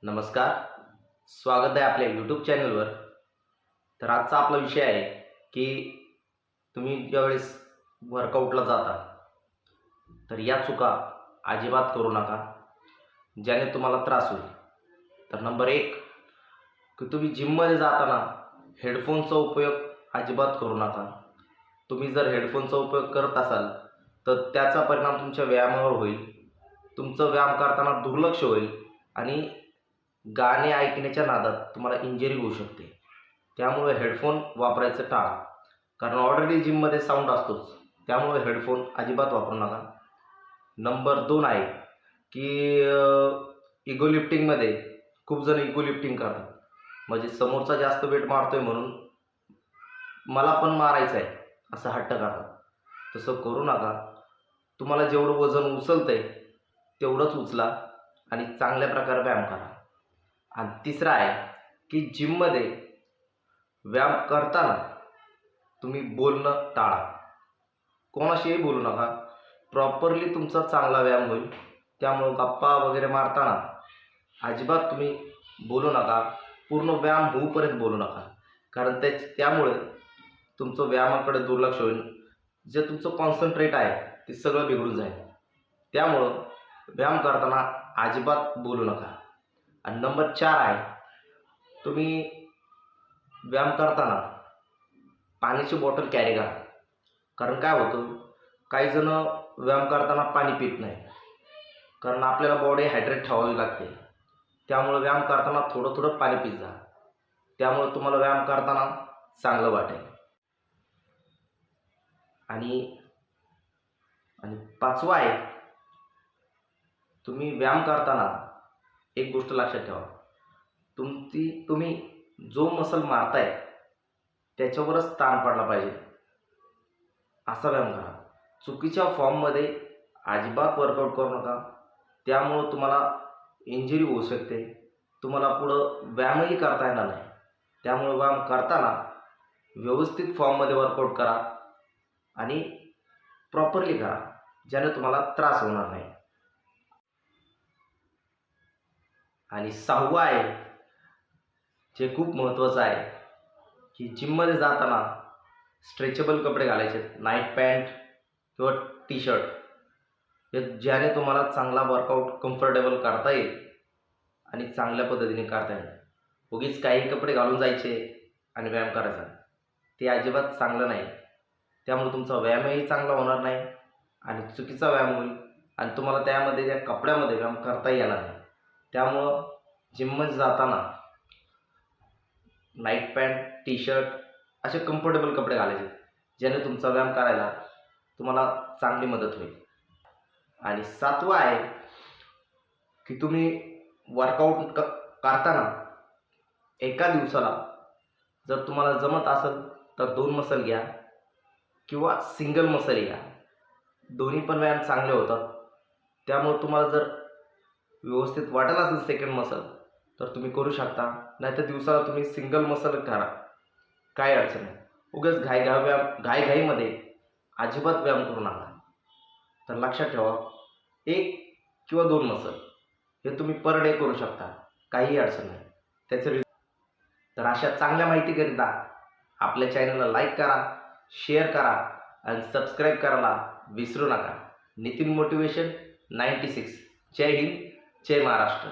नमस्कार. स्वागत आहे आपल्या यूट्यूब चॅनलवर. तर आजचा आपला विषय आहे की तुम्ही ज्यावेळेस वर्कआउटला जाता तर या चुका अजिबात करू नका ज्याने तुम्हाला त्रास होईल. तर नंबर 1 की तुम्ही जिममध्ये जाताना हेडफोनचा उपयोग अजिबात करू नका. तुम्ही जर हेडफोनचा उपयोग करत असाल तर त्याचा परिणाम तुमच्या व्यायामावर होईल. तुमचं व्यायाम करताना दुर्लक्ष होईल आणि गाणे ऐकण्याच्या नादात तुम्हाला इंजरी होऊ शकते. त्यामुळे हेडफोन वापरायचं टाळा, कारण ऑलरेडी जिममध्ये साऊंड असतोच. त्यामुळे हेडफोन अजिबात वापरू नका. नंबर 2 आहे की इगो लिफ्टिंगमध्ये खूप जण इगो लिफ्टिंग करतात. म्हणजे समोरचा जास्त वेट मारतोय म्हणून मला पण मारायचं आहे असं हट्ट करतात. तसं करू नका. तुम्हाला जेवढं वजन उचलतंय तेवढंच उचला आणि चांगल्या प्रकारे व्यायाम करा. आणि तिसरं आहे की जिममध्ये व्यायाम करताना तुम्ही बोलणं टाळा. कोणाशीही बोलू नका. प्रॉपरली तुमचा चांगला व्यायाम होईल. त्यामुळं गप्पा वगैरे मारताना अजिबात तुम्ही बोलू नका. पूर्ण व्यायाम होऊपर्यंत बोलू नका, कारण त्यामुळे तुमचं व्यायामाकडे दुर्लक्ष होईल. जे तुमचं कॉन्सन्ट्रेट आहे ते सगळं बिघडून जाईल. त्यामुळं व्यायाम करताना अजिबात बोलू नका. आणि नंबर 4 आहे, तुम्ही व्यायाम करताना पाण्याची बॉटल कॅरी करा. कारण काय होतं, काही जण व्यायाम करताना पाणी पित नाही, कारण आपल्याला बॉडी हायड्रेट ठेवावी लागते. त्यामुळे व्यायाम करताना थोडं थोडं पाणी पित जा. त्यामुळे तुम्हाला व्यायाम करताना चांगलं वाटेल. आणि आणि 5वं आहे, तुम्ही व्यायाम करताना एक गोष्ट लक्षात ठेवा, तुम्ही जो मसल मारताय त्याच्यावरच ताण पडला पाहिजे असा व्यायाम करा. चुकीच्या फॉर्ममध्ये अजिबात वर्कआउट करू नका. त्यामुळं तुम्हाला इंजरी होऊ शकते. तुम्हाला पुढं व्यायामही करता येणार नाही. त्यामुळे व्यायाम करताना व्यवस्थित फॉर्ममध्ये वर्कआउट करा आणि प्रॉपरली करा, ज्याने तुम्हाला त्रास होणार नाही. आणि 6वं आहे, जे खूप महत्त्वाचं आहे, की जिममध्ये जाताना स्ट्रेचेबल कपडे घालायचे. नाईट पॅन्ट किंवा टी शर्ट, ज्याने तुम्हाला चांगला वर्कआउट कम्फर्टेबल करता येईल आणि चांगल्या पद्धतीने करता येईल. उगीच काही कपडे घालून जायचे आणि व्यायाम करायचा, ते अजिबात चांगलं नाही. त्यामुळे तुमचा व्यायामही चांगला होणार नाही आणि चुकीचा व्यायाम होईल आणि तुम्हाला त्यामध्ये त्या कपड्यामध्ये व्यायाम करता येणार नाही. त्यामुळं जिममध्ये जाताना नाईट पॅन्ट, टी शर्ट असे कम्फर्टेबल कपडे घालायचे, ज्याने तुमचा व्यायाम करायला तुम्हाला चांगली मदत होईल. आणि 7वं आहे की तुम्ही वर्कआउट करताना एका दिवसाला जर तुम्हाला जमत असेल तर 2 मसल घ्या किंवा सिंगल मसल घ्या. दोन्ही पण व्यायाम चांगले होतात. त्यामुळे तुम्हाला जर व्यवस्थित वाटत असेल सेकंड मसल तर तुम्ही करू शकता. नाहीतर दिवसाला तुम्ही सिंगल मसल करा, काय अडचण नाही. उगाच घाईमध्ये अजिबात व्यायाम करू नका. तर लक्षात ठेवा, 1 किंवा 2 मसल हे तुम्ही पर डे करू शकता, काहीही अडचण नाही. तर अशा चांगल्या माहितीकरिता आपल्या चॅनलला लाईक करा, शेअर करा आणि सबस्क्राईब करायला विसरू नका. नितीन मोटिवेशन 96. जय हिंद, जय महाराष्ट्र.